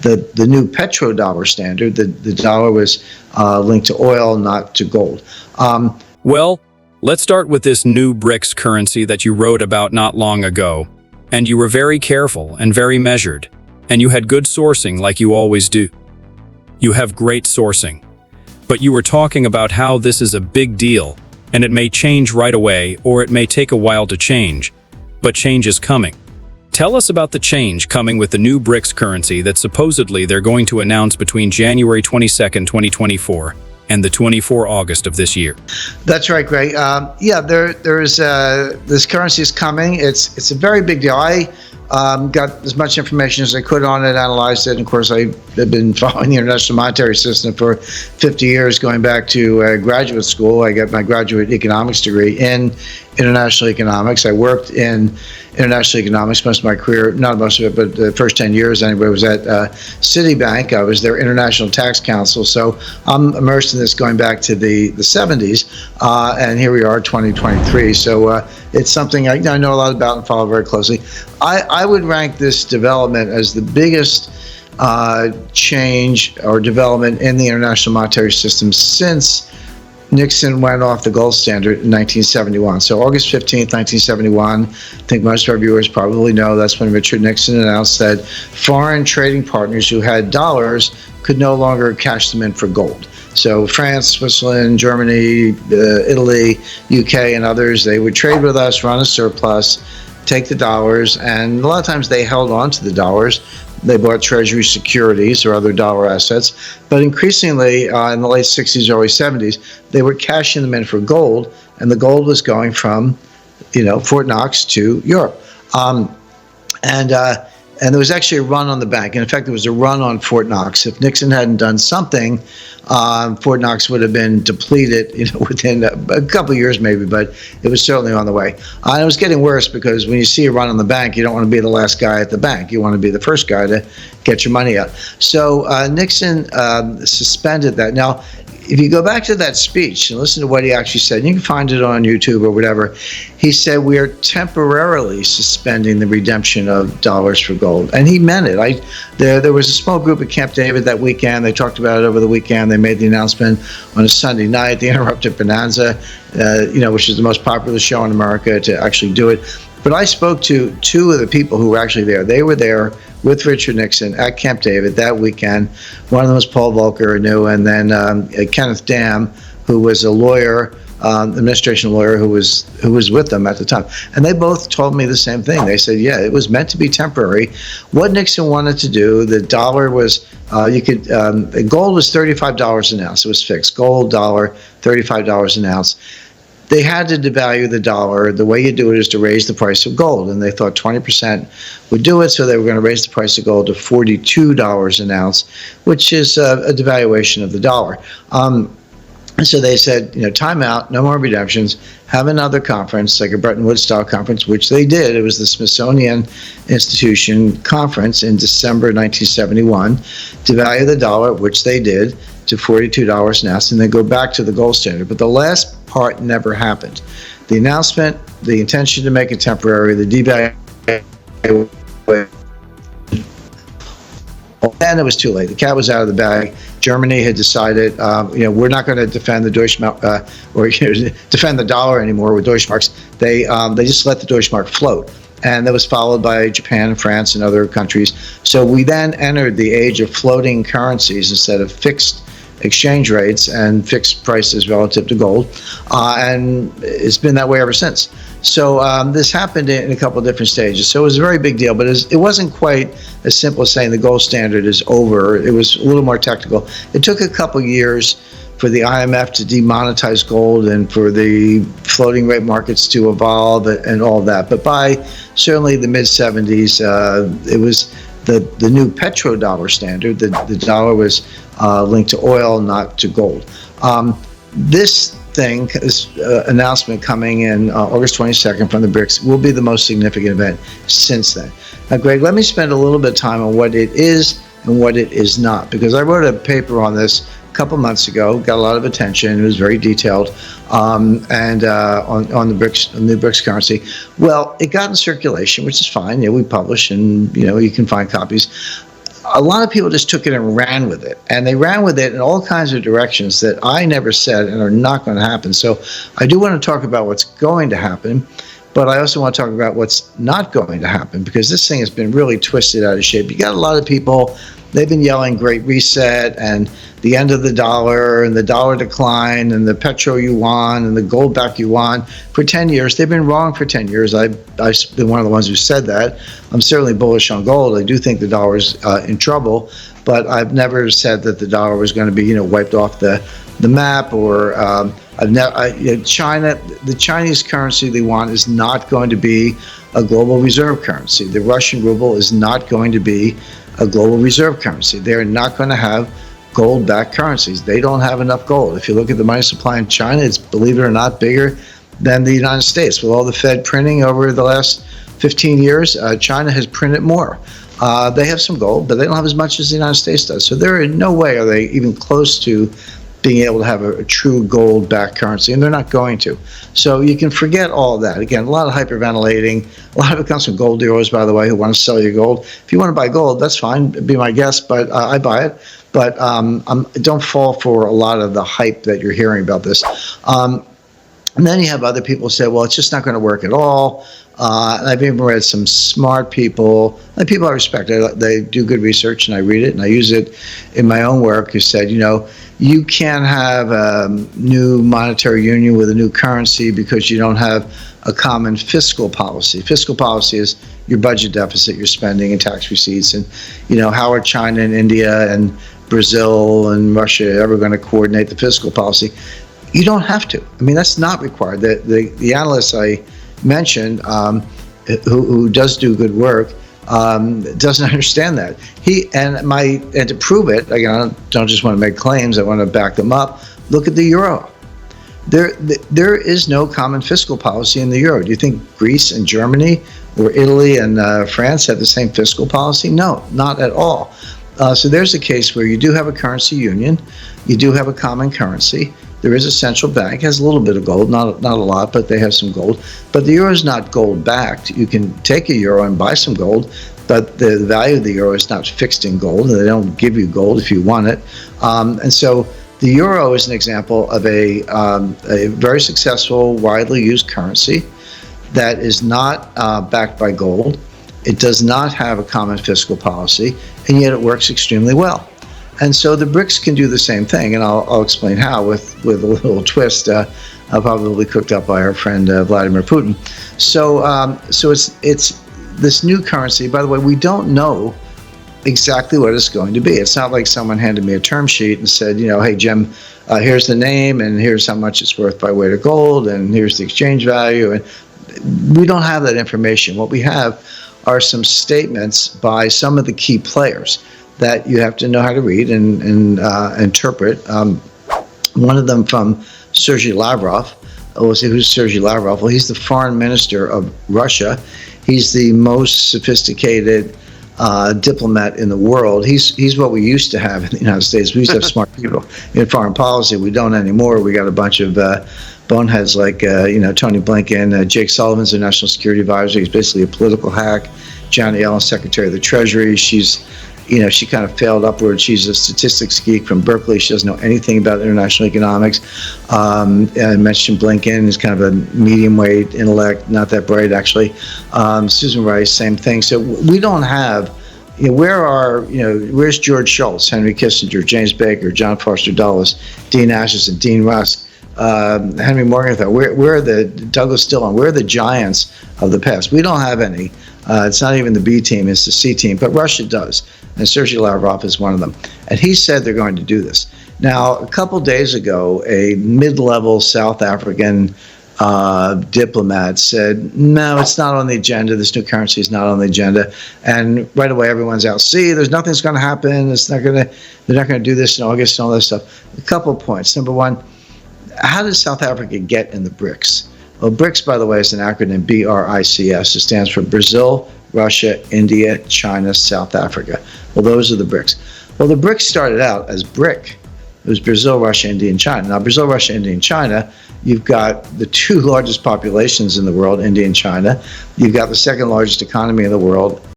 the new petrodollar standard. The dollar was linked to oil, not to gold. Well, let's start with this new BRICS currency that you wrote about not long ago. And you were very careful and very measured. And you had good sourcing like you always do. You have great sourcing. But you were talking about how this is a big deal, and it may change right away, or it may take a while to change. But change is coming. Tell us about the change coming with the new BRICS currency that supposedly they're going to announce between January 22nd, 2024 and the 24th August of this year. That's right, Greg. Yeah, there's this currency is coming. It's a very big deal. I got as much information as I could on it, analyzed it, and of course I've been following the international monetary system for 50 years, going back to graduate school. I got my graduate economics degree in international economics. I worked in international economics most of my career, not most of it, but the first 10 years anyway, was at Citibank. I was their international tax counsel. So I'm immersed in this going back to the 70s, and here we are, 2023. So it's something I know a lot about and follow very closely. I would rank this development as the biggest change or development in the international monetary system since Nixon went off the gold standard in 1971. So August 15th, 1971, I think most of our viewers probably know that's when Richard Nixon announced that foreign trading partners who had dollars could no longer cash them in for gold. So France, Switzerland, Germany, Italy, UK, and others, they would trade with us, run a surplus, take the dollars, and a lot of times they held on to the dollars. They bought treasury securities or other dollar assets, but increasingly in the late 60s, early 70s, they were cashing them in for gold, and the gold was going from, Fort Knox to Europe. And there was actually a run on the bank. And in fact, there was a run on Fort Knox. If Nixon hadn't done something, Fort Knox would have been depleted, within a couple of years maybe, but it was certainly on the way. And it was getting worse because when you see a run on the bank, you don't want to be the last guy at the bank. You want to be the first guy to get your money out. So Nixon suspended that. Now, if you go back to that speech and listen to what he actually said, you can find it on YouTube or whatever, he said, we are temporarily suspending the redemption of dollars for gold. And he meant it. There was a small group at Camp David that weekend. They talked about it over the weekend. They made the announcement on a Sunday night. They interrupted Bonanza, which is the most popular show in America, to actually do it. But I spoke to two of the people who were actually there. They were there with Richard Nixon at Camp David that weekend. One of them was Paul Volcker, and then Kenneth Dam, who was a lawyer, administration lawyer who was with them at the time. And they both told me the same thing. They said, yeah, it was meant to be temporary. What Nixon wanted to do, the dollar was, gold was $35 an ounce. It was fixed. Gold, dollar, $35 an ounce. They had to devalue the dollar. The way you do it is to raise the price of gold. And they thought 20% would do it, so they were going to raise the price of gold to $42 an ounce, which is a devaluation of the dollar. And so they said, time out, no more redemptions, have another conference, like a Bretton Woods-style conference, which they did. It was the Smithsonian Institution conference in December 1971, devalue the dollar, which they did, to $42 an ounce, and then go back to the gold standard. But the last part never happened. The announcement, the intention to make it temporary, the devaluation, and it was too late. The cat was out of the bag. Germany had decided, we're not going to defend the Deutschmark or defend the dollar anymore with Deutschmarks. They just let the Deutschmark float. And that was followed by Japan and France and other countries. So we then entered the age of floating currencies instead of fixed exchange rates and fixed prices relative to gold. And it's been that way ever since. So this happened in a couple of different stages. So it was a very big deal, but it wasn't quite as simple as saying the gold standard is over. It was a little more technical. It took a couple of years for the IMF to demonetize gold and for the floating rate markets to evolve and all that. But by certainly the mid-70s, it was the new petrodollar standard. The dollar was linked to oil, not to gold. This announcement coming in August 22nd from the BRICS will be the most significant event since then. Now, Greg, let me spend a little bit of time on what it is and what it is not, because I wrote a paper on this a couple months ago, got a lot of attention. It was very detailed, on the BRICS, the new BRICS currency. Well, it got in circulation, which is fine. We publish, and you can find copies. a lot of people just took it and ran with it. And they ran with it in all kinds of directions that I never said and are not going to happen. So I do want to talk about what's going to happen, but I also want to talk about what's not going to happen, because this thing has been really twisted out of shape. You got a lot of people, they've been yelling Great Reset and the end of the dollar and the dollar decline and the petro yuan and the gold back yuan for 10 years. They've been wrong for 10 years. I've been one of the ones who said that. I'm certainly bullish on gold. I do think the dollar is in trouble, but I've never said that the dollar was going to be, wiped off the map, or China, the Chinese currency they want is not going to be a global reserve currency. The Russian ruble is not going to be a global reserve currency. They're not going to have gold-backed currencies. They don't have enough gold. If you look at the money supply in China, it's, believe it or not, bigger than the United States. With all the Fed printing over the last 15 years, China has printed more. They have some gold, but they don't have as much as the United States does. So there in no way are they even close to being able to have a true gold-backed currency, and they're not going to. So you can forget all of that. Again, a lot of hyperventilating. A lot of it comes from gold dealers, by the way, who want to sell you gold. If you want to buy gold, that's fine. Be my guest, but I buy it. But don't fall for a lot of the hype that you're hearing about this. And then you have other people say, well, it's just not going to work at all. And I've even read some smart people, like people I respect. They do good research, and I read it, and I use it in my own work, who said, you can't have a new monetary union with a new currency because you don't have a common fiscal policy. Fiscal policy is your budget deficit, your spending and tax receipts. And, how are China and India and Brazil and Russia ever going to coordinate the fiscal policy? You don't have to. I mean, that's not required. The analyst I mentioned, who does do good work, doesn't understand that. And to prove it, again, I don't just want to make claims, I want to back them up. Look at the euro. There is no common fiscal policy in the euro. Do you think Greece and Germany or Italy and France have the same fiscal policy? No, not at all. So there's a case where you do have a currency union, you do have a common currency. There is a central bank, has a little bit of gold, not a lot, but they have some gold. But the euro is not gold backed. You can take a euro and buy some gold, but the value of the euro is not fixed in gold. They don't give you gold if you want it. And so the euro is an example of a very successful, widely used currency that is not backed by gold. It does not have a common fiscal policy, and yet it works extremely well. And so the BRICS can do the same thing, and I'll explain how with a little twist, probably cooked up by our friend Vladimir Putin. So it's this new currency. By the way, we don't know exactly what it's going to be. It's not like someone handed me a term sheet and said, hey Jim, here's the name, and here's how much it's worth by weight of gold, and here's the exchange value. And we don't have that information. What we have are some statements by some of the key players that you have to know how to read and interpret. One of them from Sergei Lavrov. We'll say, who's Sergei Lavrov? Well, he's the foreign minister of Russia. He's the most sophisticated diplomat in the world. He's what we used to have in the United States. We used to have smart people in foreign policy. We don't anymore. We got a bunch of boneheads like Tony Blinken. Jake Sullivan's the national security advisor. He's basically a political hack. Janet Yellen, Secretary of the Treasury. She kind of failed upward. She's a statistics geek from Berkeley. She doesn't know anything about international economics. I mentioned Blinken is kind of a medium weight intellect, not that bright actually. Susan Rice, same thing. So we don't have, where's George Shultz, Henry Kissinger, James Baker, John Foster Dulles, Dean Acheson, Dean Rusk, Henry Morgenthau, where are the Douglas Dillon, where are the giants of the past? We don't have any. It's not even the B team, it's the C team, but Russia does. And Sergei Lavrov is one of them. And he said they're going to do this. Now, a couple days ago, a mid-level South African diplomat said, no, it's not on the agenda. This new currency is not on the agenda. And right away, everyone's out. See, there's nothing's going to happen. They're not going to do this in August and all that stuff. A couple of points. Number one, how does South Africa get in the BRICS? Well, BRICS, by the way, is an acronym, BRICS. It stands for Brazil, Russia, India, China, South Africa. Well, those are the BRICS. Well, the BRICS started out as BRIC. It was Brazil, Russia, India, and China. Now, Brazil, Russia, India, and China, you've got the two largest populations in the world, India and China. You've got the second largest economy in the world,